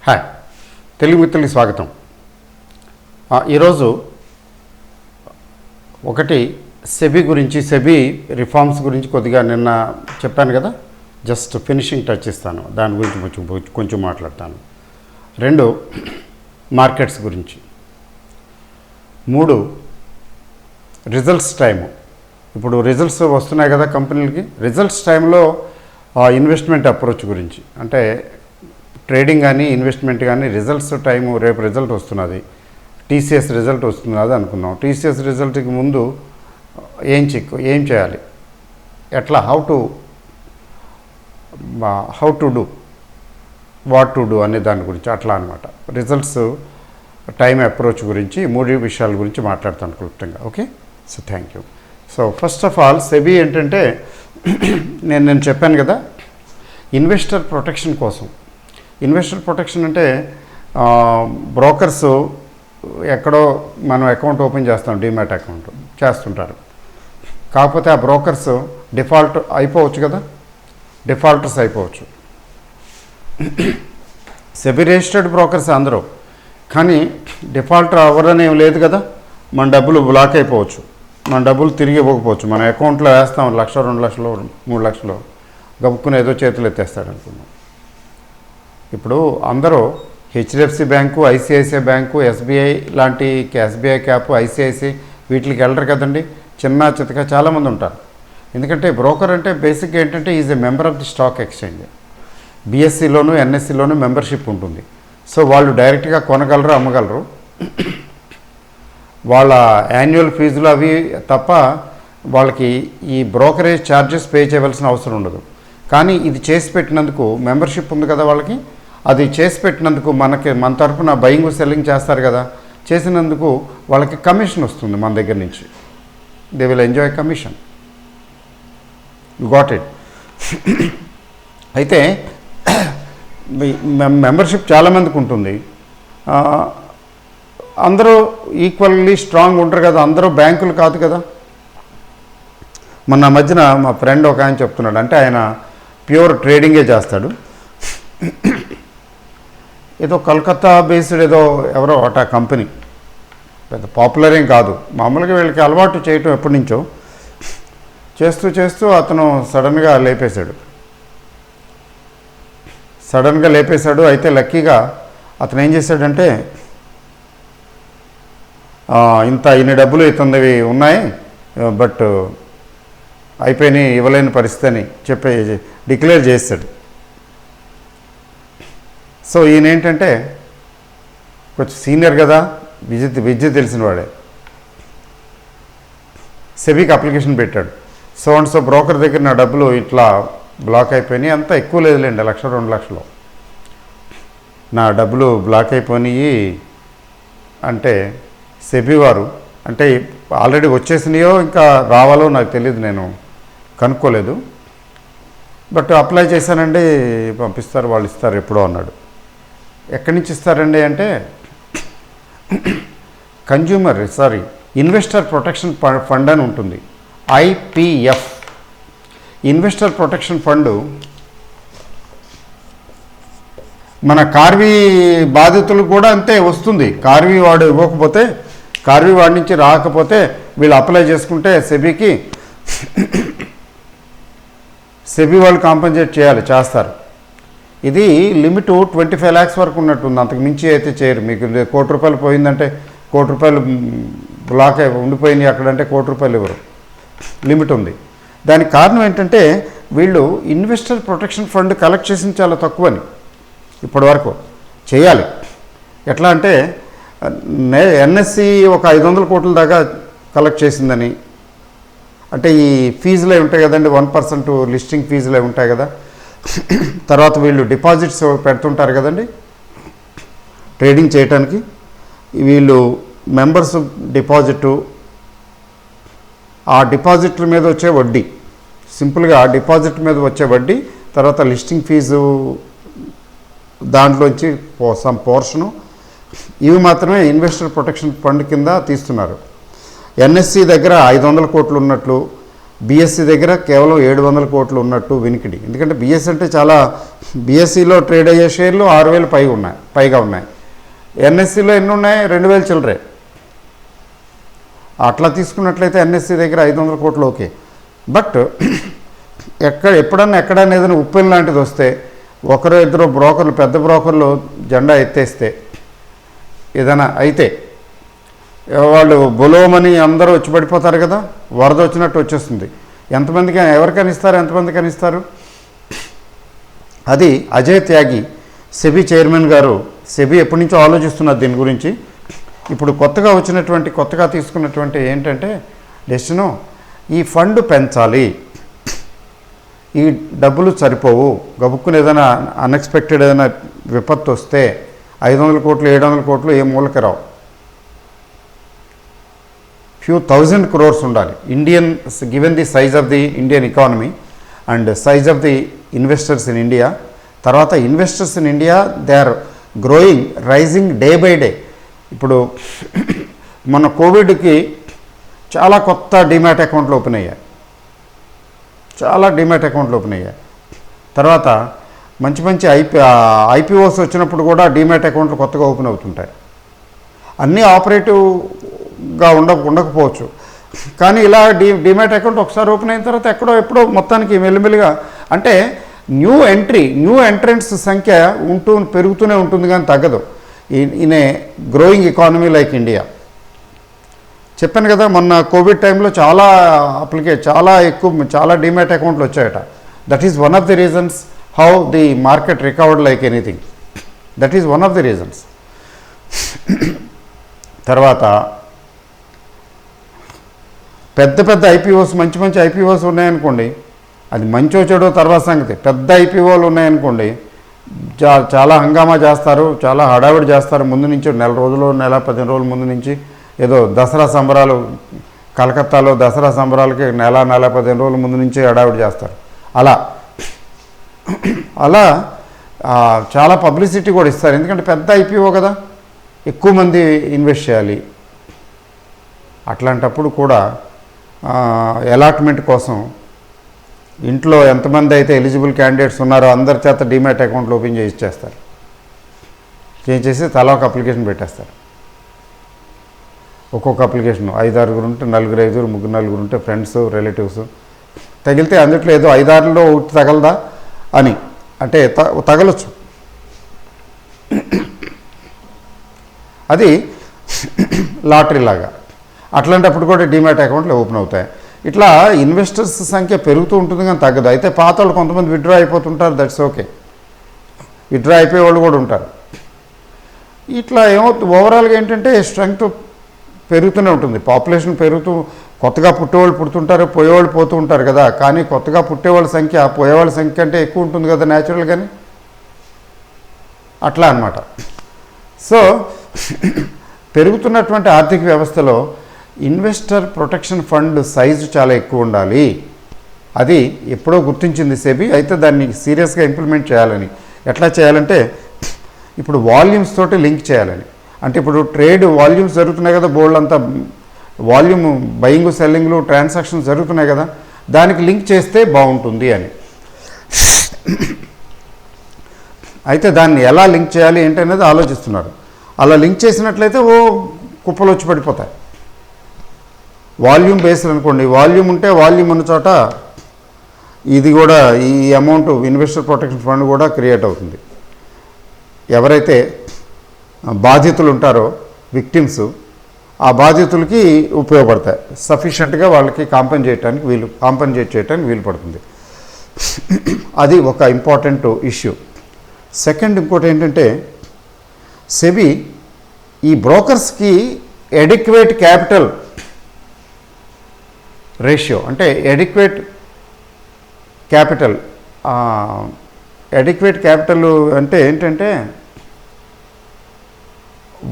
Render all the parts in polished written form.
Hi, Telugu మిత్రులకి స్వాగతం. ఈరోజు ఒకటి సెబీ గురించి, సెబీ రిఫార్మ్స్ గురించి కొద్దిగా నిన్న చెప్పాను కదా, జస్ట్ ఫినిషింగ్ టచ్ ఇస్తాను, దాని గురించి కొంచెం మాట్లాడతాను. 2 మార్కెట్స్ గురించి. 3 రిజల్ట్స్ టైము. ఇప్పుడు రిజల్ట్స్ వస్తున్నాయి కదా కంపెనీలకి. రిజల్ట్స్ టైంలో ఇన్వెస్ట్మెంట్ అప్రోచ్ గురించి, అంటే ట్రేడింగ్ కానీ ఇన్వెస్ట్మెంట్ కానీ రిజల్ట్స్ టైము, రేపు రిజల్ట్ వస్తున్నది, టీసీఎస్ రిజల్ట్ వస్తున్నది అనుకుందాం. టీసీఎస్ రిజల్ట్కి ముందు ఏం చేయాలి, ఎట్లా, how to do, what to do అనే దాని గురించి, అట్లా అనమాట. రిజల్ట్స్ టైం అప్రోచ్ గురించి 3 విషయాల గురించి మాట్లాడతాను క్లుప్తంగా. Okay, so thank you. So first of all SEBI ఏంటంటే, నేను చెప్పాను కదా, ఇన్వెస్టర్ ప్రొటెక్షన్ కోసం. ఇన్వెస్టర్ ప్రొటెక్షన్ అంటే బ్రోకర్స్ ఎక్కడో మనం అకౌంట్ ఓపెన్ చేస్తాం, డీమ్యాట్ అకౌంట్ చేస్తుంటారు. కాకపోతే ఆ బ్రోకర్స్ డిఫాల్ట్ అయిపోవచ్చు కదా, డిఫాల్టర్స్ అయిపోవచ్చు. సెబీ రిజిస్టర్డ్ బ్రోకర్స్ అందరూ, కానీ డిఫాల్టర్ అవ్వరని ఏం లేదు కదా. మన డబ్బులు బ్లాక్ అయిపోవచ్చు, మన డబ్బులు తిరిగి ఇవ్వకపోవచ్చు. మన అకౌంట్లో వేస్తాం 1 లక్ష, 2 లక్షలు, 3 లక్షలు, గబుక్కుని ఏదో చేతులు ఎత్తేస్తాడు అనుకున్నాం. ఇప్పుడు అందరూ HDFC bank, ICICI bank, SBI లాంటి, ఎస్బీఐ క్యాప్, ఐసిఐసిఐ వీటికి వెళ్ళరు కదండి. చిన్న చితక చాలామంది ఉంటారు. ఎందుకంటే బ్రోకర్ అంటే బేసిక్గా ఏంటంటే is a member of the stock exchange. బిఎస్సిలోను ఎన్ఎస్సిలోను మెంబర్షిప్ ఉంటుంది. సో వాళ్ళు డైరెక్ట్గా కొనగలరు, అమ్మగలరు. వాళ్ళ యాన్యువల్ ఫీజులు అవి తప్ప వాళ్ళకి ఈ బ్రోకరేజ్ ఛార్జెస్ పే చేయవలసిన అవసరం ఉండదు. కానీ ఇది చేసి పెట్టినందుకు, మెంబర్షిప్ ఉంది కదా వాళ్ళకి, అది చేసి పెట్టినందుకు మన తరఫున బయింగ్ సెల్లింగ్ చేస్తారు కదా, చేసినందుకు వాళ్ళకి కమిషన్ వస్తుంది మన దగ్గర నుంచి. They will enjoy commission. You got it. అయితే మెంబర్షిప్ చాలామందికి ఉంటుంది. అందరూ ఈక్వల్లీ స్ట్రాంగ్ ఉంటారు కదా, అందరూ బ్యాంకులు కాదు కదా. మొన్న మధ్యన మా ఫ్రెండ్ ఒక ఆయన చెప్తున్నాడు, అంటే ఆయన ప్యూర్ ట్రేడింగే చేస్తాడు. ఏదో కలకత్తా బేస్డ్ ఏదో ఎవరో అట కంపెనీ, పెద్ద పాపులర్ ఏం కాదు, మామూలుగా వీళ్ళకి అలవాటు చేయటం ఎప్పటి నుంచో. చేస్తూ అతను సడన్గా లేపేశాడు. అయితే లక్కీగా అతను ఏం చేశాడంటే, ఇన్ని డబ్బులు ఇతనివి ఉన్నాయి, బట్ అయిపోయినాయి, ఇవ్వలేని పరిస్థితి అని డిక్లేర్ చేస్తాడు. సో ఈయన ఏంటంటే కొంచెం సీనియర్ కదా, విద్య తెలిసిన వాడే, సెబీకి అప్లికేషన్ పెట్టాడు. సో అండ్ సో బ్రోకర్ దగ్గర నా డబ్బులు ఇట్లా బ్లాక్ అయిపోయినాయి, అంతా ఎక్కువ లేదులేండి, 1 లక్ష 2 లక్షలు నా డబ్బులు బ్లాక్ అయిపోయినాయి అంటే, సెబీ వారు అంటే ఆల్రెడీ వచ్చేసినాయో ఇంకా రావాలో నాకు తెలియదు, నేను కనుక్కోలేదు, బట్ అప్లై చేశానండి, పంపిస్తారు, వాళ్ళు ఇస్తారు ఎప్పుడో అన్నాడు. ఎక్కడి నుంచి ఇస్తారండి అంటే, ఇన్వెస్టర్ ప్రొటెక్షన్ ఫండ్ అని ఉంటుంది, ఐపిఎఫ్. ఇన్వెస్టర్ ప్రొటెక్షన్ ఫండ్ మన కార్వీ బాధితులు కూడా అంతే వస్తుంది. కార్వీ వాడు ఇవ్వకపోతే, కార్వీ వాడి నుంచి రాకపోతే వీళ్ళు అప్లై చేసుకుంటే సెబీ వాళ్ళు కాంపన్సేట్ చేస్తారు. ఇది లిమిట్ 25 lakhs వరకు ఉన్నట్టుంది, అంతకు మించి అయితే చేయరు. మీకు 1 కోటి రూపాయలు పోయిందంటే, 1 కోటి రూపాయలు బ్లాక్ ఉండిపోయినాయి అక్కడంటే, 1 కోటి రూపాయలు ఇవ్వరు, లిమిట్ ఉంది. దానికి కారణం ఏంటంటే, వీళ్ళు ఇన్వెస్టర్ ప్రొటెక్షన్ ఫండ్ కలెక్ట్ చేసింది చాలా తక్కువని ఇప్పటి వరకు. చేయాలి ఎట్లా అంటే, ఎన్ఎస్సి ఒక 500 కోట్ల దాకా కలెక్ట్ చేసిందని, అంటే ఈ ఫీజులే ఉంటాయి కదండి, 1% లిస్టింగ్ ఫీజులే ఉంటాయి కదా. తర్వాత వీళ్ళు డిపాజిట్స్ పెడుతుంటారు కదండి ట్రేడింగ్ చేయడానికి, వీళ్ళు మెంబర్స్ డిపాజిటు, ఆ డిపాజిట్ల మీద వచ్చే వడ్డీ, సింపుల్గా డిపాజిట్ మీద వచ్చే వడ్డీ, తర్వాత లిస్టింగ్ ఫీజు దాంట్లోంచి సమ్ పోర్షను, ఇవి మాత్రమే ఇన్వెస్టర్ ప్రొటెక్షన్ ఫండ్ కింద తీస్తున్నారు. ఎన్ఎస్సి దగ్గర 500 కోట్లు ఉన్నట్లు, బీఎస్సీ దగ్గర కేవలం 700 కోట్లు ఉన్నట్టు వినికిడి. ఎందుకంటే బీఎస్సీ అంటే చాలా, బీఎస్సీలో ట్రేడ్ అయ్యే షేర్లు 6,000 పైగా ఉన్నాయి. ఎన్ఎస్సీలో ఎన్ని ఉన్నాయి? 2,000 చిల్లరే. అట్లా తీసుకున్నట్లయితే ఎన్ఎస్సీ దగ్గర 500 కోట్లు ఓకే. బట్ ఎప్పుడన్నా ఏదైనా ఉప్పెన్ లాంటిది వస్తే ఒకరు ఇద్దరు బ్రోకర్లు, పెద్ద బ్రోకర్లు జెండా ఎత్తేస్తే ఏదైనా అయితే వాళ్ళు బొలోమని అందరూ వచ్చి పడిపోతారు కదా, వరద వచ్చినట్టు వచ్చేస్తుంది. ఎవరికైనా ఇస్తారు, ఎంతమందికైనా ఇస్తారు. అది అజయ్ త్యాగి సెబీ చైర్మన్ గారు, సెబీ ఎప్పటి నుంచో ఆలోచిస్తున్నారు దీని గురించి. ఇప్పుడు కొత్తగా తీసుకున్నటువంటి ఏంటంటే డెసిషను, ఈ ఫండ్ పెంచాలి, ఈ డబ్బులు సరిపోవు, గబుక్కుని ఏదైనా అన్ఎక్స్పెక్టెడ్ ఏదైనా విపత్తు వస్తే 500 కోట్లు 700 కోట్లు ఏ మూలకి రావు. few thousand crores ఉండాలి. given the size of the Indian economy and size of the investors in India, తర్వాత investors in India they are growing, rising day by day. ఇప్పుడు మన కోవిడ్కి చాలా కొత్త డిమాట్ అకౌంట్లు ఓపెన్ అయ్యాయి, తర్వాత మంచి ఐపీఓస్ వచ్చినప్పుడు కూడా డిమాట్ అకౌంట్లు కొత్తగా ఓపెన్ అవుతుంటాయి. అన్నీ ఆపరేటివ్గా ఉండకపోవచ్చు, కానీ ఇలా డిమాట్ అకౌంట్ ఒకసారి ఓపెన్ అయిన తర్వాత ఎప్పుడో మొత్తానికి మెల్లిమెల్లిగా, అంటే న్యూ ఎంట్రెంట్స్ సంఖ్య పెరుగుతూనే ఉంటుంది కానీ తగ్గదు in a growing economy like India. చెప్పాను కదా, మొన్న కోవిడ్ టైంలో చాలా డిమాట్ అకౌంట్లు వచ్చాయట. That is one of the reasons how the market recovered like anything. That is one of the reasons. తర్వాత పెద్ద ఐపీఓస్, మంచి ఐపీఓస్ ఉన్నాయనుకోండి, అది మంచో చెడో తర్వాత సంగతి. పెద్ద ఐపీఓలు ఉన్నాయనుకోండి, చాలా హంగామా చేస్తారు, చాలా హడావిడి చేస్తారు. ముందు నుంచి నెల 15 రోజుల ముందు నుంచి ఏదో దసరా సంబరాలు, కలకత్తాలో దసరా సంబరాలకి నెల 15 రోజుల ముందు నుంచి హడావిడి చేస్తారు. అలా చాలా పబ్లిసిటీ కూడా ఇస్తారు, ఎందుకంటే పెద్ద ఐపీఓ కదా, ఎక్కువ మంది ఇన్వెస్ట్ చేయాలి. అట్లాంటప్పుడు కూడా అలాట్మెంట్ కోసం ఇంట్లో ఎంతమంది అయితే ఎలిజిబుల్ క్యాండిడేట్స్ ఉన్నారో అందరి చేత డిమాట్ అకౌంట్లు ఓపెన్ చేసి చేసి తలా ఒక అప్లికేషన్ పెట్టేస్తారు. ఒక్కొక్క అప్లికేషన్ 5-6 ఉంటే 4-5, 3-4 ఉంటే ఫ్రెండ్స్ రిలేటివ్స్ తగిలితే అందుట్లో ఏదో 5-6లో ఒకటి తగలదా అని, అంటే తగలొచ్చు. అది లాటరీ లాగా. అట్లాంటప్పుడు కూడా డిమాట్ అకౌంట్లు ఓపెన్ అవుతాయి. ఇట్లా ఇన్వెస్టర్స్ సంఖ్య పెరుగుతూ ఉంటుంది కానీ తగ్గదు. అయితే పాత వాళ్ళు కొంతమంది విత్డ్రా అయిపోతుంటారు, దట్స్ ఓకే, విత్డ్రా అయిపోయే వాళ్ళు కూడా ఉంటారు. ఇట్లా ఏమవుతుంది, ఓవరాల్గా ఏంటంటే స్ట్రెంగ్త్ పెరుగుతూనే ఉంటుంది, పాపులేషన్ పెరుగుతూ, కొత్తగా పుట్టేవాళ్ళు పుడుతుంటారు, పోయేవాళ్ళు పోతూ ఉంటారు కదా. కానీ కొత్తగా పుట్టేవాళ్ళ సంఖ్య పోయేవాళ్ళ సంఖ్య కంటే ఎక్కువ ఉంటుంది కదా న్యాచురల్గానే, అట్లా అన్నమాట. సో పెరుగుతున్నటువంటి ఆర్థిక వ్యవస్థలో ఇన్వెస్టర్ ప్రొటెక్షన్ ఫండ్ సైజు చాలా ఎక్కువ ఉండాలి. అది ఎప్పుడో గుర్తించింది సెబీ. అయితే దాన్ని సీరియస్గా ఇంప్లిమెంట్ చేయాలని. ఎట్లా చేయాలంటే ఇప్పుడు వాల్యూమ్స్ తోటి లింక్ చేయాలని. అంటే ఇప్పుడు ట్రేడ్ వాల్యూమ్స్ జరుగుతున్నాయి కదా, బోల్డ్ అంతా వాల్యూమ్ బయింగ్ సెల్లింగ్లు ట్రాన్సాక్షన్స్ జరుగుతున్నాయి కదా, దానికి లింక్ చేస్తే బాగుంటుంది అని. అయితే దాన్ని ఎలా లింక్ చేయాలి ఏంటనేది ఆలోచిస్తున్నారు. అలా లింక్ చేసినట్లయితే కుప్పలు వచ్చి పడిపోతాయి. వాల్యూమ్ బేస్డ్ అనుకోండి, వాల్యూమ్ ఉంటే వాల్యూమ్ ఉన్న చోట ఇది కూడా, ఈ అమౌంట్ ఇన్వెస్టర్ ప్రొటెక్షన్ ఫండ్ కూడా క్రియేట్ అవుతుంది. ఎవరైతే బాధితులు ఉంటారో విక్టిమ్స్, ఆ బాధితులకి ఉపయోగపడతాయి. సఫిషియెంట్గా వాళ్ళకి కాంపెన్సేట్ చేయడానికి వీలు పడుతుంది. అది ఒక ఇంపార్టెంట్ ఇష్యూ. సెకండ్ ఇంకోటి ఏంటంటే, సెబీ ఈ బ్రోకర్స్కి ఎడిక్వేట్ క్యాపిటల్ రేషియో, అంటే ఎడిక్వేట్ క్యాపిటల్ అంటే ఏంటంటే,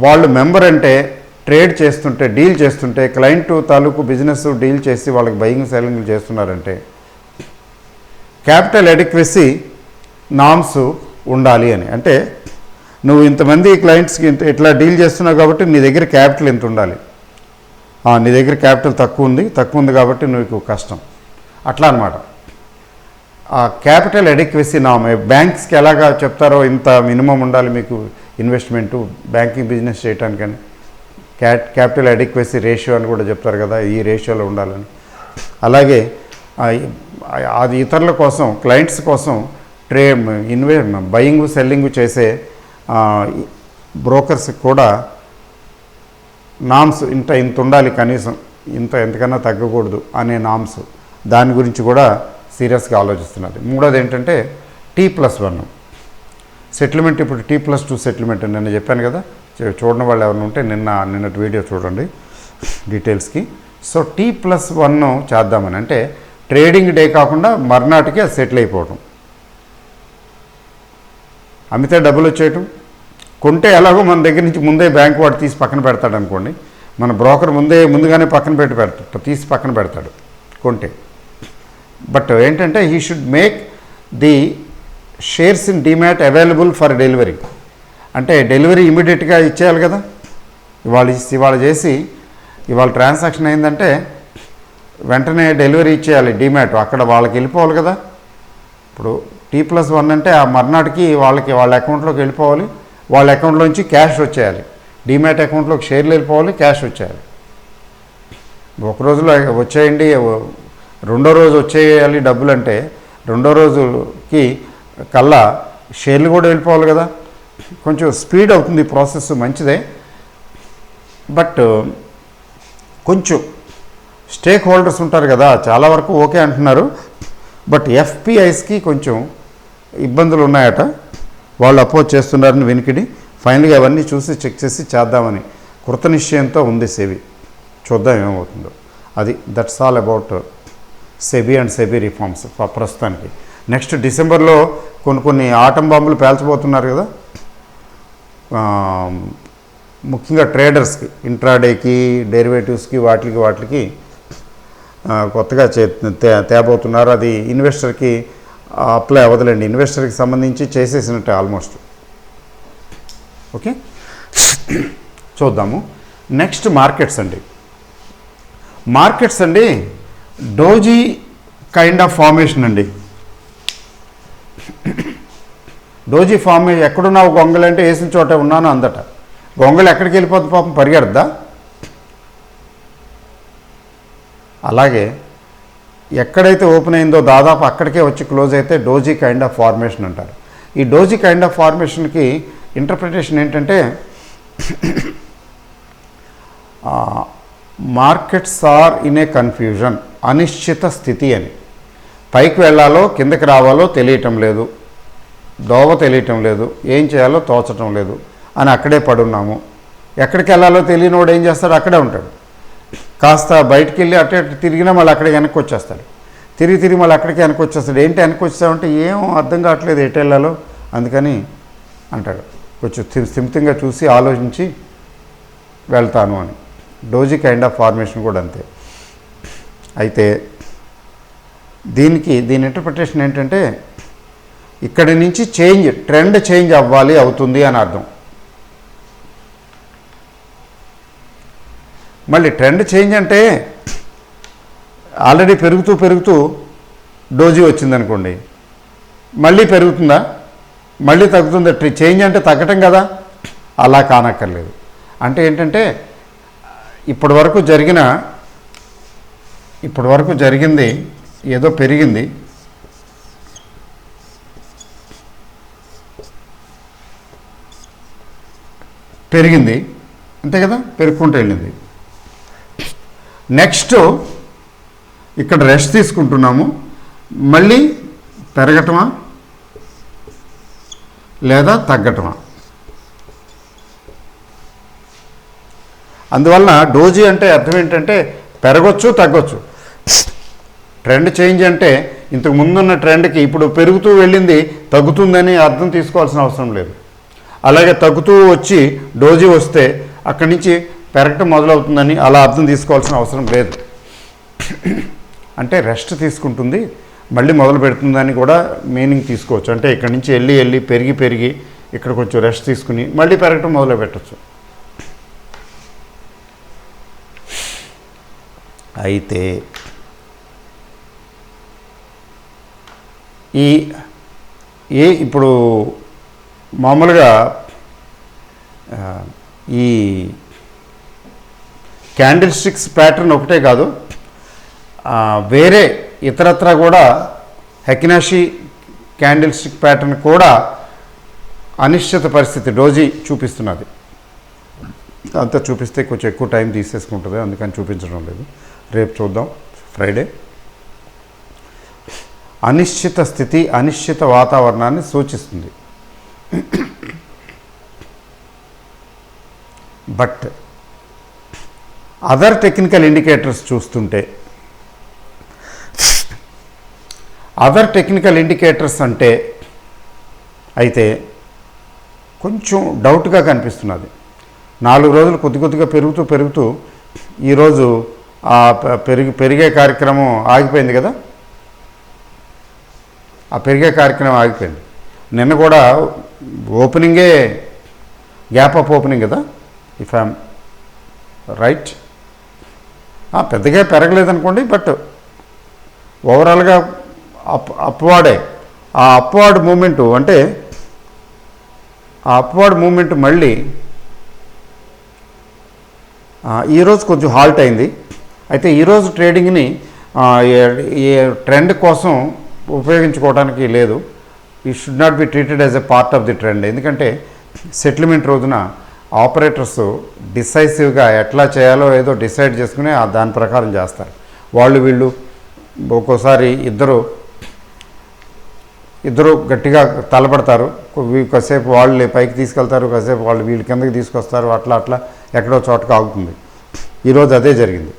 వాళ్ళు మెంబర్ అంటే ట్రేడ్ చేస్తుంటే, డీల్ చేస్తుంటే, క్లయింట్ తాలూకు బిజినెస్ డీల్ చేసి వాళ్ళకి బయింగ్ సెల్లింగ్ చేస్తున్నారంటే క్యాపిటల్ ఎడిక్వసీ నామ్స్ ఉండాలి అని. అంటే నువ్వు ఇంతమంది క్లయింట్స్కి ఇట్లా డీల్ చేస్తున్నావు కాబట్టి నీ దగ్గర క్యాపిటల్ ఎంత ఉండాలి, నీ దగ్గర క్యాపిటల్ తక్కువ ఉంది కాబట్టి నీకు కష్టం. అట్లా అనమాట. క్యాపిటల్ అడిక్వసీ నామ్ బ్యాంక్స్కి ఎలాగా చెప్తారో ఇంత మినిమం ఉండాలి మీకు ఇన్వెస్ట్మెంటు బ్యాంకింగ్ బిజినెస్ చేయడానికని, క్యాపిటల్ అడిక్వసీ రేషియో అని కూడా చెప్తారు కదా, ఈ రేషియోలో ఉండాలని. అలాగే అది ఇతరుల కోసం, క్లయింట్స్ కోసం బయింగ్ సెల్లింగ్ చేసే బ్రోకర్స్కి కూడా నామ్స్ ఇంత ఉండాలి, కనీసం ఎంతకన్నా తగ్గకూడదు అనే నామ్స్, దాని గురించి కూడా సీరియస్గా ఆలోచిస్తున్నది. మూడోది ఏంటంటే T+1 సెటిల్మెంట్. ఇప్పుడు T+2 సెటిల్మెంట్ నిన్న చెప్పాను కదా, చూడని వాళ్ళు ఎవరైనా ఉంటే నిన్నటి వీడియో చూడండి డీటెయిల్స్కి. సో T+1 చేద్దామని, అంటే ట్రేడింగ్ డే కాకుండా మర్నాటికి అది సెటిల్ అయిపోవటం, అమ్మితే డబ్బులు వచ్చేయటం. కొంటే ఎలాగో మన దగ్గర నుంచి ముందే బ్యాంక్ వాడు తీసి పక్కన పెడతాడు అనుకోండి, మన బ్రోకర్ ముందుగానే తీసి పక్కన పెడతాడు కొంటే. బట్ ఏంటంటే he should make the shares in demat available for delivery. అంటే డెలివరీ ఇమీడియట్గా ఇచ్చేయాలి కదా, ఇవాళ చేసి ఇవాళ ట్రాన్సాక్షన్ అయిందంటే వెంటనే డెలివరీ ఇచ్చేయాలి డిమాట్, అక్కడ వాళ్ళకి వెళ్ళిపోవాలి కదా. ఇప్పుడు T+1 అంటే ఆ మర్నాటికి వాళ్ళ అకౌంట్లోకి వెళ్ళిపోవాలి, వాళ్ళ అకౌంట్లోంచి క్యాష్ వచ్చేయాలి, డిమాట్ అకౌంట్లోకి షేర్లు వెళ్ళిపోవాలి, క్యాష్ వచ్చేయాలి. ఒక రోజులో వచ్చేయండి, రెండో రోజు వచ్చేయాలి డబ్బులు అంటే రెండో రోజుకి కల్లా షేర్లు కూడా వెళ్ళిపోవాలి కదా. కొంచెం స్పీడ్ అవుతుంది ప్రాసెస్, మంచిదే. బట్ కొంచెం స్టేక్ హోల్డర్స్ ఉంటారు కదా, చాలా వరకు ఓకే అంటున్నారు. బట్ FPIస్కి కొంచెం ఇబ్బందులు ఉన్నాయట, వాళ్ళు అపోజ్ చేస్తున్నారని వినికిడి. ఫైనల్గా అవన్నీ చూసి చెక్ చేసి చేద్దామని కృత నిశ్చయంతో ఉంది సెబీ. చూద్దాం ఏమవుతుందో. అది that's all about SEBI and SEBI reforms ప్రస్తుతానికి. నెక్స్ట్ డిసెంబర్లో కొన్ని ఆటం బాంబులు పేల్చబోతున్నారు కదా, ముఖ్యంగా ట్రేడర్స్కి, ఇంట్రాడేకి, డెరివేటివ్స్కి, వాటికి కొత్తగా తేబోతున్నారు. అది ఇన్వెస్టర్కి అప్లై అవ్వదులేండి, ఇన్వెస్టర్కి సంబంధించి చేసేసినట్టే ఆల్మోస్ట్. ఓకే, చూద్దాము. నెక్స్ట్ మార్కెట్స్ అండి. డోజీ కైండ్ ఆఫ్ ఫార్మేషన్ అండి. డోజీ ఫార్మేషన్, ఎక్కడున్నావు గొంగళి అంటే వేసిన చోటే ఉన్నాను అందట. గొంగళి ఎక్కడికి వెళ్ళిపోతుంది పాపం, పరిగెడద్దా? అలాగే ఎక్కడైతే ఓపెన్ అయిందో దాదాపు అక్కడికే వచ్చి క్లోజ్ అయితే డోజీ కైండ్ ఆఫ్ ఫార్మేషన్ అంటారు. ఈ డోజీ కైండ్ ఆఫ్ ఫార్మేషన్కి ఇంటర్ప్రిటేషన్ ఏంటంటే markets are in a confusion, అనిశ్చిత స్థితి అని. పైకి వెళ్ళాలో కిందకి రావాలో తెలియటం లేదు, దోవ తెలియటం లేదు, ఏం చేయాలో తోచటం లేదు అని అక్కడే పడున్నాము. ఎక్కడికి వెళ్ళాలో తెలియనివాడు ఏం చేస్తాడు, అక్కడే ఉంటాడు. కాస్త బయటికి వెళ్ళి అటు తిరిగినా మళ్ళీ అక్కడికి వెనక్కి వచ్చేస్తాడు, తిరిగి మళ్ళీ అక్కడికి వెనక్కి వచ్చేస్తాడు. ఏంటి వెనక్కి వచ్చామంటే ఏం అర్థం కావట్లేదు ఎటు వెళ్ళాలో, అందుకని అంటాడు. కొంచెం స్థిమితంగా చూసి ఆలోచించి వెళ్తాను అని. డోజీ కైండ్ ఆఫ్ ఫార్మేషన్ కూడా అంతే. అయితే దీని ఇంటర్ప్రిటేషన్ ఏంటంటే ఇక్కడి నుంచి ట్రెండ్ చేంజ్ అవుతుంది అని అర్థం. మళ్ళీ ట్రెండ్ చేంజ్ అంటే ఆల్రెడీ పెరుగుతూ డోజీ వచ్చిందనుకోండి, మళ్ళీ పెరుగుతుందా, మళ్ళీ తగ్గుతుందా? చేంజ్ అంటే తగ్గటం కదా, అలా కానక్కర్లేదు. అంటే ఏంటంటే ఇప్పటి వరకు జరిగింది ఏదో పెరిగింది అంతే కదా, పెరుగుకుంటూ వెళ్ళింది. నెక్స్ట్ ఇక్కడ రెస్ట్ తీసుకుంటున్నాము, మళ్ళీ పెరగటమా లేదా తగ్గటమా? అందువలన డోజీ అంటే అర్థం ఏంటంటే పెరగొచ్చు తగ్గొచ్చు. ట్రెండ్ చేంజ్ అంటే ఇంతకు ముందున్న ట్రెండ్కి ఇప్పుడు పెరుగుతూ వెళ్ళింది తగ్గుతుందని అర్థం తీసుకోవాల్సిన అవసరం లేదు. అలాగే తగ్గుతూ వచ్చి డోజీ వస్తే అక్కడి నుంచి పెరగటం మొదలవుతుందని అలా అర్థం తీసుకోవాల్సిన అవసరం లేదు. అంటే రెస్ట్ తీసుకుంటుంది, మళ్ళీ మొదలు పెడుతుందని కూడా మీనింగ్ తీసుకోవచ్చు. అంటే ఇక్కడి నుంచి వెళ్ళి పెరిగి ఇక్కడ కొంచెం రెస్ట్ తీసుకుని మళ్ళీ పెరగటం మొదలు పెట్టచ్చు. అయితే ఈ ఇప్పుడు మామూలుగా ఈ క్యాండిల్ స్టిక్స్ ప్యాటర్న్ ఒకటే కాదు, వేరే ఇతరత్ర కూడా హెకినాషి క్యాండిల్ స్టిక్ ప్యాటర్న్ కూడా అనిశ్చిత పరిస్థితి డోజీ చూపిస్తున్నది. అంతా చూపిస్తే కొంచెం ఎక్కువ టైం తీసేసుకుంటుంది, అందుకని చూపించడం లేదు. రేపు చూద్దాం, ఫ్రైడే. అనిశ్చిత స్థితి, అనిశ్చిత వాతావరణాన్ని సూచిస్తుంది. బట్ అదర్ టెక్నికల్ ఇండికేటర్స్ చూస్తుంటే, అదర్ టెక్నికల్ ఇండికేటర్స్ అంటే అయితే కొంచెం డౌట్గా కనిపిస్తున్నది. 4 రోజులు కొద్దిగా పెరుగుతూ ఈరోజు పెరిగే కార్యక్రమం ఆగిపోయింది కదా. ఆ పెరిగే కార్యక్రమం ఆగిపోయింది. నిన్న కూడా ఓపెనింగే గ్యాప్ అప్ ఓపెనింగ్ కదా, ఇఫ్ ఐఎమ్ రైట్. పెద్దగా పెరగలేదనుకోండి, బట్ ఓవరాల్గా అప్వార్డే. ఆ అప్వార్డ్ మూమెంటు అంటే ఆ అప్వార్డ్ మూమెంట్ మళ్ళీ ఈరోజు కొంచెం హాల్ట్ అయింది. అయితే ఈరోజు ట్రేడింగ్ని ఈ ట్రెండ్ కోసం ఉపయోగించుకోవడానికి లేదు. ఈ should not be treated as a part of the trend. ఎందుకంటే సెటిల్మెంట్ రోజున ఆపరేటర్స్ డిసైసివ్గా ఎట్లా చేయాలో ఏదో డిసైడ్ చేసుకుని దాని ప్రకారం చేస్తారు. వీళ్ళు ఒక్కోసారి ఇద్దరు గట్టిగా తలపడతారు. కాసేపు వాళ్ళు పైకి తీసుకెళ్తారు, కాసేపు వాళ్ళు వీళ్ళు కిందకి తీసుకొస్తారు. అట్లా ఎక్కడో చోటకు ఆగుతుంది. ఈరోజు అదే జరిగింది.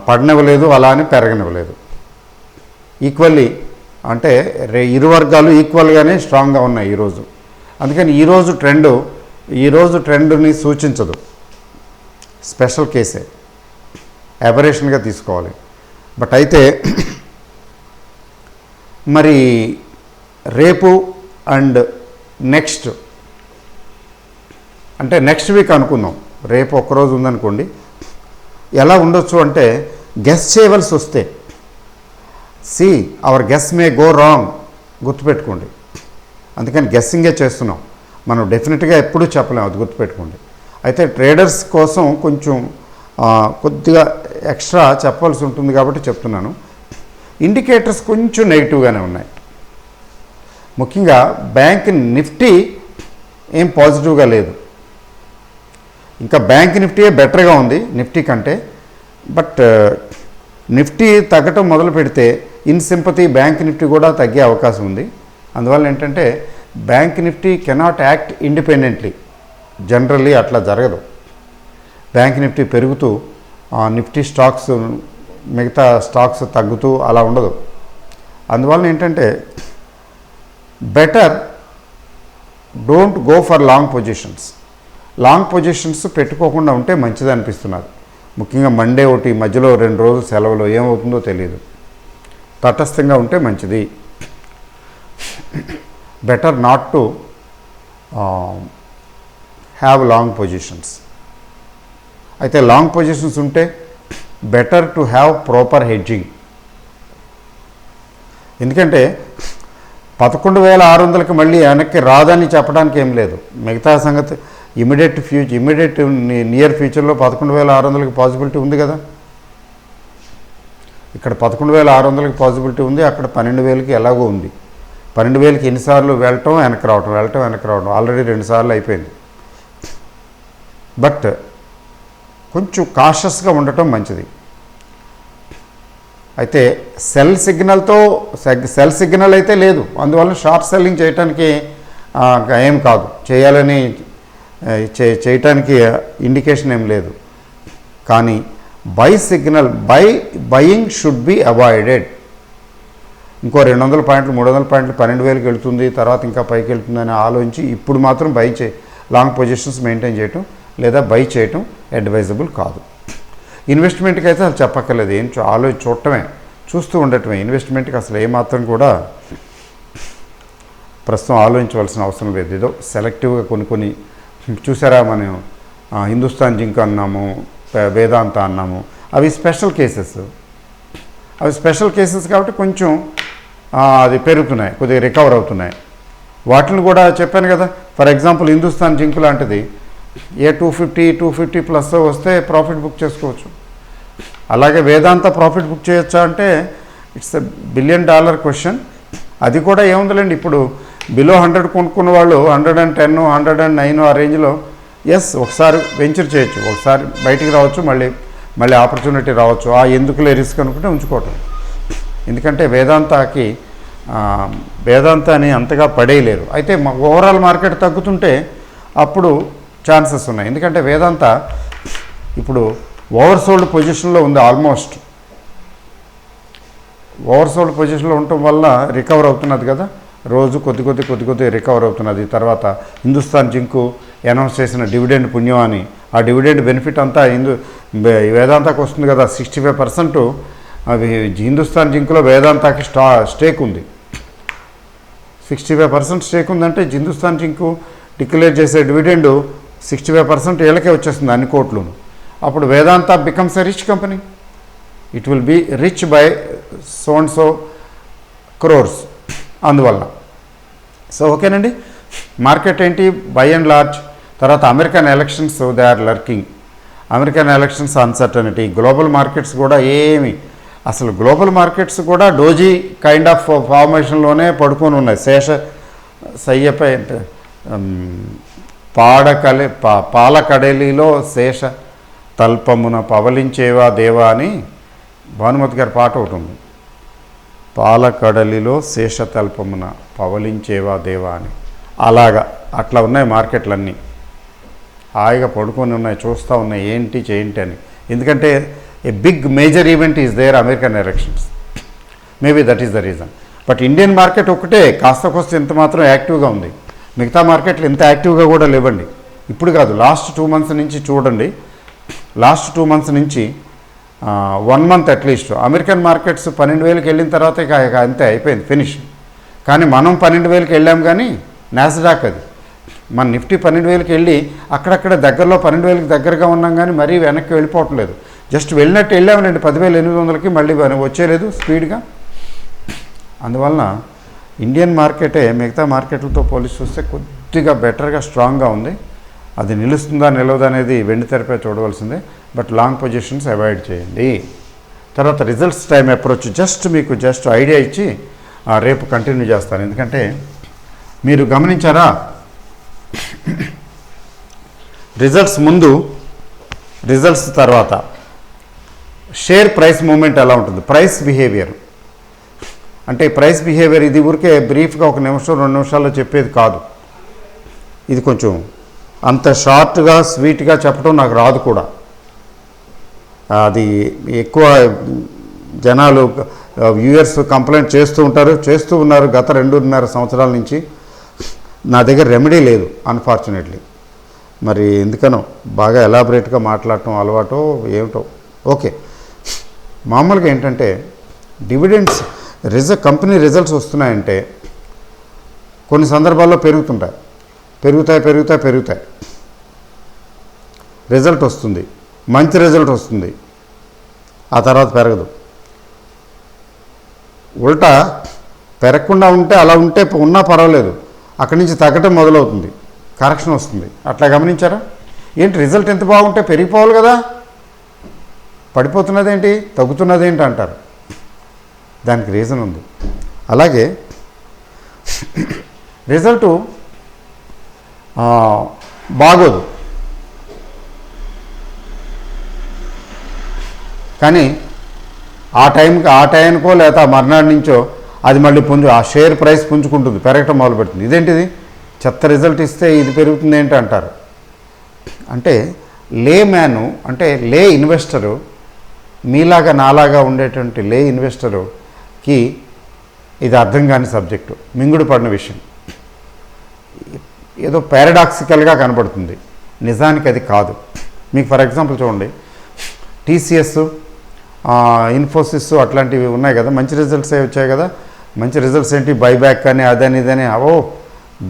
పడనివ్వలేదు, అలా అని పెరగనివ్వలేదు. ఈక్వల్లీ అంటే ఇరు వర్గాలు ఈక్వల్గానే స్ట్రాంగ్గా ఉన్నాయి ఈరోజు. అందుకని ఈరోజు ట్రెండ్ని సూచించదు. స్పెషల్ కేసే, అబరేషన్గా తీసుకోవాలి. బట్ అయితే మరి రేపు అండ్ నెక్స్ట్ అంటే నెక్స్ట్ వీక్ అనుకుందాం. రేపు ఒక్కరోజు ఉందనుకోండి, ఎలా ఉండొచ్చు అంటే గెస్ చేయవలసి వస్తే our guess may go wrong, గుర్తుపెట్టుకోండి. అందుకని గెస్సింగే చేస్తున్నాం మనం. డెఫినెట్గా ఎప్పుడూ చెప్పలేము, అది గుర్తుపెట్టుకోండి. అయితే ట్రేడర్స్ కోసం కొంచెం కొద్దిగా ఎక్స్ట్రా చెప్పవలసి ఉంటుంది కాబట్టి చెప్తున్నాను. ఇండికేటర్స్ కొంచెం నెగిటివ్గానే ఉన్నాయి. ముఖ్యంగా బ్యాంక్ నిఫ్టీ ఏం పాజిటివ్గా లేదు. ఇంకా బ్యాంక్ నిఫ్టీయే బెటర్గా ఉంది నిఫ్టీ కంటే. బట్ నిఫ్టీ తగ్గటం మొదలు పెడితే ఇన్ సింపతి బ్యాంక్ నిఫ్టీ కూడా తగ్గే అవకాశం ఉంది. అందువల్ల ఏంటంటే bank Nifty cannot act independently. Generally అట్లా జరగదు. బ్యాంక్ నిఫ్టీ పెరుగుతూ నిఫ్టీ స్టాక్స్ మిగతా స్టాక్స్ తగ్గుతూ అలా ఉండదు. అందువల్ల ఏంటంటే better don't go for long positions. Long positions పెట్టుకోకుండా ఉంటే మంచిది అనిపిస్తున్నది. ముఖ్యంగా మండే ఒకటి, మధ్యలో 2 రోజులు సెలవులు, ఏమవుతుందో తెలియదు. తటస్థంగా ఉంటే మంచిది. Better not to have long positions. అయితే లాంగ్ పొజిషన్స్ ఉంటే better to have proper hedging. ఎందుకంటే 11,600కి మళ్ళీ వెనక్కి రాదని చెప్పడానికి ఏం లేదు. మిగతా సంగతి ఇమీడియట్ నియర్ ఫ్యూచర్లో 11,600కి పాసిబిలిటీ ఉంది కదా. ఇక్కడ 11,600కి పాసిబిలిటీ ఉంది, అక్కడ 12,000కి ఎలాగో ఉంది. 12,000కి ఎన్నిసార్లు వెళ్ళటం వెనక్కి రావడం ఆల్రెడీ 2 సార్లు అయిపోయింది. బట్ కొంచెం కాషస్గా ఉండటం మంచిది. అయితే సెల్ సిగ్నల్ అయితే లేదు. అందువల్ల షార్ట్ సెల్లింగ్ చేయడానికి ఏం కాదు, చేయాలని చేయటానికి ఇండికేషన్ ఏం లేదు. కానీ బయింగ్ షుడ్ బి అవాయిడెడ్. ఇంకో 200 పాయింట్లు 300 పాయింట్లు 12,000కి వెళ్తుంది, తర్వాత ఇంకా పైకి వెళ్తుందని ఆలోచించి ఇప్పుడు మాత్రం లాంగ్ పొజిషన్స్ మెయింటైన్ చేయటం లేదా బై చేయటం అడ్వైజబుల్ కాదు. ఇన్వెస్ట్మెంట్కి అయితే అసలు చెప్పక్కర్లేదు. చూడటమే, చూస్తూ ఉండటమే. ఇన్వెస్ట్మెంట్కి అసలు ఏమాత్రం కూడా ప్రస్తుతం ఆలోచించవలసిన అవసరం లేదు. ఏదో సెలెక్టివ్గా కొన్ని చూసారా, మనం హిందుస్థాన్ జింక్ అన్నాము, వేదాంత అన్నాము, అవి స్పెషల్ కేసెస్. అవి స్పెషల్ కేసెస్ కాబట్టి కొంచెం అది పెరుగుతున్నాయి, కొద్దిగా రికవర్ అవుతున్నాయి. వాటిని కూడా చెప్పాను కదా. ఫర్ ఎగ్జాంపుల్ హిందుస్థాన్ జింక్ లాంటిది ఏ 250 ప్లస్ వస్తే ప్రాఫిట్ బుక్ చేసుకోవచ్చు. అలాగే వేదాంత ప్రాఫిట్ బుక్ చేయొచ్చా అంటే ఇట్స్ ఎ $1 బిలియన్ క్వశ్చన్. అది కూడా ఏముందిలేండి, ఇప్పుడు బిలో 100 కొనుక్కున్న వాళ్ళు 110, 109 ఆ రేంజ్లో ఒకసారి వెంచర్ చేయొచ్చు, ఒకసారి బయటికి రావచ్చు, మళ్ళీ ఆపర్చునిటీ రావచ్చు. ఎందుకులే రిస్క్ అనుకుంటే ఉంచుకోవటం. ఎందుకంటే వేదాంతాన్ని అంతగా పడేయలేరు. అయితే ఓవరాల్ మార్కెట్ తగ్గుతుంటే అప్పుడు ఛాన్సెస్ ఉన్నాయి. ఎందుకంటే వేదాంత ఇప్పుడు ఓవర్సోల్డ్ పొజిషన్లో ఉంది, ఆల్మోస్ట్ ఓవర్సోల్డ్ పొజిషన్లో ఉండటం వల్ల రికవర్ అవుతున్నది కదా, రోజు కొద్ది రికవర్ అవుతున్నది. తర్వాత హిందుస్థాన్ జింకు అనౌన్స్ చేసిన డివిడెండ్ పుణ్యం అని, ఆ డివిడెండ్ బెనిఫిట్ అంతా వేదాంతకు వస్తుంది కదా. 65% అవి హిందుస్థాన్ జింకులో వేదాంతకి స్టేక్ ఉంది. 65% స్టేక్ ఉందంటే హిందుస్థాన్ జింకు డిక్లేర్ చేసే డివిడెండ్ 65% వీళ్ళకే వచ్చేస్తుంది, అన్ని కోట్లను. అప్పుడు Vedanta becomes a rich company. It will be rich by so and so crores అందువల్ల. సో ఓకేనండి, మార్కెట్ ఏంటి బై అండ్ లార్జ్. తర్వాత American elections they are lurking. American elections uncertainty. Global markets కూడా అసలు గ్లోబల్ మార్కెట్స్ కూడా డోజీ కైండ్ ఆఫ్ ఫార్మేషన్లోనే పడుకొని ఉన్నాయి. సయ్యపై పాలకడలిలో శేష తల్పమున పవలించేవా దేవా అని భానుమతి గారి పాట ఒకటి ఉంది. పాలకడలిలో శేషతల్పమున పవలించేవా దేవా అని. అట్లా ఉన్నాయి మార్కెట్లన్నీ, హాయిగా పడుకొని ఉన్నాయి, చూస్తూ ఉన్నాయి ఏంటి అని. ఎందుకంటే a big major event is there, American elections. Maybe that is the reason. But Indian market ఒకటే కాస్త ఇంత మాత్రం యాక్టివ్గా ఉంది. మిగతా మార్కెట్లు ఇంత యాక్టివ్గా కూడా లేవండి. ఇప్పుడు కాదు, లాస్ట్ 2 months నుంచి చూడండి. లాస్ట్ 2 months నుంచి 1 month అట్లీస్ట్ అమెరికన్ మార్కెట్స్ 12,000కి వెళ్ళిన తర్వాత ఇక అంతే అయిపోయింది, ఫినిష్. కానీ మనం 12,000కి వెళ్ళాం, కానీ నాస్డాక్ అది మన నిఫ్టీ 12,000కి వెళ్ళి అక్కడక్కడ దగ్గరలో 12,000కి దగ్గరగా ఉన్నాం, కానీ మరీ వెనక్కి వెళ్ళిపోవటం లేదు. జస్ట్ వెళ్ళినట్టు వెళ్ళామనండి 10,800కి, మళ్ళీ వచ్చేయలేదు స్పీడ్గా. అందువలన ఇండియన్ మార్కెటే మిగతా మార్కెట్లతో పోలిసి చూస్తే కొద్దిగా బెటర్గా స్ట్రాంగ్గా ఉంది. అది నిలుస్తుందా నిలవదా అనేది వెండి తెరపై చూడవలసిందే. బట్ లాంగ్ పొజిషన్స్ అవాయిడ్ చేయండి. తర్వాత రిజల్ట్స్ టైం అప్రోచ్ మీకు ఐడియా ఇచ్చి రేపు కంటిన్యూ చేస్తాను. ఎందుకంటే మీరు గమనించారా, రిజల్ట్స్ ముందు రిజల్ట్స్ తర్వాత షేర్ ప్రైస్ మూమెంట్ ఎలా ఉంటుంది, ప్రైస్ బిహేవియర్. అంటే ప్రైస్ బిహేవియర్ ఇది ఊరికే బ్రీఫ్గా 1 నిమిషం 2 నిమిషాల్లో చెప్పేది కాదు. ఇది కొంచెం అంత షార్ట్గా స్వీట్గా చెప్పడం నాకు రాదు కూడా. అది ఎక్కువ జనాలు వ్యూయర్స్ కంప్లైంట్ చేస్తూ ఉన్నారు గత 2.5 సంవత్సరాల నుంచి. నా దగ్గర రెమెడీ లేదు అన్ఫార్చునేట్లీ. మరి ఎందుకనో బాగా ఎలాబరేట్గా మాట్లాడటం అలవాటో ఏమిటో. ఓకే, మామూలుగా ఏంటంటే డివిడెండ్స్ కంపెనీ రిజల్ట్స్ వస్తున్నాయంటే కొన్ని సందర్భాల్లో పెరుగుతాయి. రిజల్ట్ వస్తుంది, మంచి రిజల్ట్ వస్తుంది, ఆ తర్వాత పెరగదు. ఉల్టా పెరగకుండా ఉంటే అలా ఉంటే ఉన్నా పర్వాలేదు, అక్కడి నుంచి తగ్గటం మొదలవుతుంది, కరెక్షన్ వస్తుంది. అట్లా గమనించారా? ఏంటి రిజల్ట్ ఎంత బాగుంటే పెరిగిపోవాలి కదా, పడిపోతున్నదేంటి తగ్గుతున్నదేంటి అంటారు. దానికి రీజన్ ఉంది. అలాగే రిజల్టు బాగోదు, కానీ ఆ టైంకో లేదా మర్నాడు నుంచో అది మళ్ళీ ఆ షేర్ ప్రైస్ పుంజుకుంటుంది, పెరగటం మొదలు పెడుతుంది. ఇదేంటిది చెత్త రిజల్ట్ ఇస్తే ఇది పెరుగుతుంది ఏంటి అంటారు. అంటే లే ఇన్వెస్టరు, మీలాగా నాలాగా ఉండేటువంటి లే ఇన్వెస్టరుకి ఇది అర్థం కాని సబ్జెక్టు, మింగుడు పడిన విషయం. ఏదో పారాడాక్సికల్గా కనబడుతుంది, నిజానికి అది కాదు. మీకు ఫర్ ఎగ్జాంపుల్ చూడండి, టీసీఎస్, ఇన్ఫోసిస్ అట్లాంటివి ఉన్నాయి కదా, మంచి రిజల్ట్స్ వచ్చాయి కదా. మంచి రిజల్ట్స్ ఏంటి, బైబ్యాక్ అని అదని ఇదని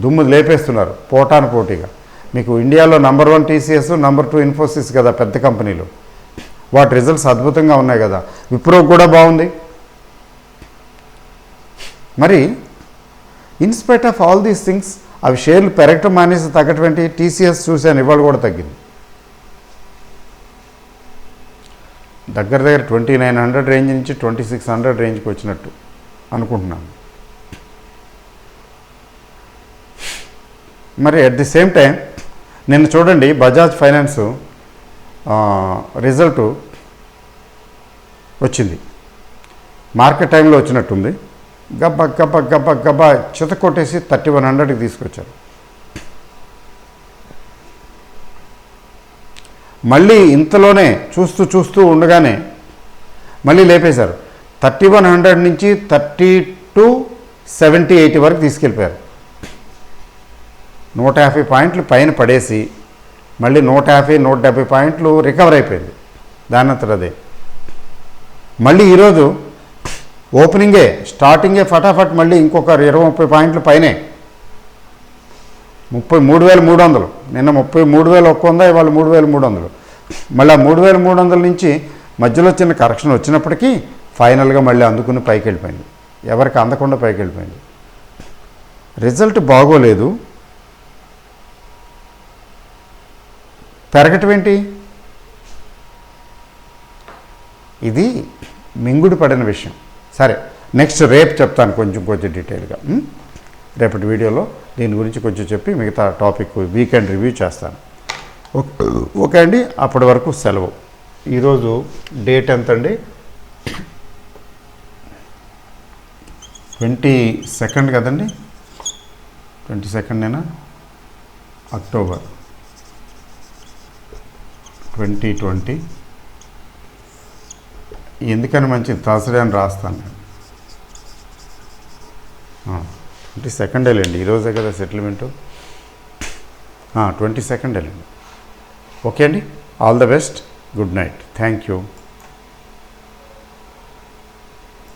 దుమ్ము లేపేస్తున్నారు పోటీగా. మీకు ఇండియాలో నంబర్ 1 టీసీఎస్, నంబర్ 2 ఇన్ఫోసిస్ కదా పెద్ద కంపెనీలు. వాటి రిజల్ట్స్ అద్భుతంగా ఉన్నాయి కదా. విప్రో కూడా బాగుంది, మరి in spite of all these things అవి షేర్లు పెరగటం మానేసి తగ్గటువంటి టీసీఎస్ చూశాను, ఇవాళ కూడా తగ్గింది. దగ్గర 2900 రేంజ్ నుంచి 2600 రేంజ్కి వచ్చినట్టు అనుకుంటున్నాను. మరి అట్ ది సేమ్ టైం నిన్న చూడండి బజాజ్ ఫైనాన్స్ రిజల్ట్ వచ్చింది, మార్కెట్ టైంలో వచ్చినట్టుంది. గబ్బా గబ్బా గబ్బా గబ్బా చిత కొట్టేసి 3100కి తీసుకొచ్చారు. మళ్ళీ ఇంతలోనే చూస్తూ ఉండగానే మళ్ళీ లేపేశారు. 3100 నుంచి 3270-80 వరకు తీసుకెళ్ళిపోయారు. 150 పాయింట్లు పైన పడేసి మళ్ళీ 150-170 పాయింట్లు రికవర్ అయిపోయింది దానంతటదే. మళ్ళీ ఈరోజు స్టార్టింగే ఫటాఫట్ మళ్ళీ ఇంకొక 20-30 పాయింట్లు పైనే 33,300. నిన్న 33,100, ఇవాళ 33,300. మళ్ళీ 3300 నుంచి మధ్యలో చిన్న కరెక్షన్ వచ్చినప్పటికీ ఫైనల్గా మళ్ళీ అందుకుని పైకి వెళ్ళిపోయింది, ఎవరికి అందకుండా పైకి వెళ్ళిపోయింది. రిజల్ట్ బాగోలేదు, పెరగటం ఏంటి? ఇది మింగుడు పడిన విషయం. సరే, నెక్స్ట్ రేపు చెప్తాను కొంచెం డీటెయిల్గా. రేపటి వీడియోలో దీని గురించి కొంచెం చెప్పి మిగతా టాపిక్ వీకెండ్ రివ్యూ చేస్తాను. ఓకే అండి, అప్పటి వరకు సెలవు. ఈరోజు డేట్ ఎంత అండి? 22 కదండి, 22 అక్టోబర్ 2020. ఎందుకని మంచిది థర్స్డే అని రాస్తాను నేను. 22 లేండి, ఈరోజే కదా సెటిల్మెంటు. 22 లేండి. ఓకే అండి, all the best, good night, thank you.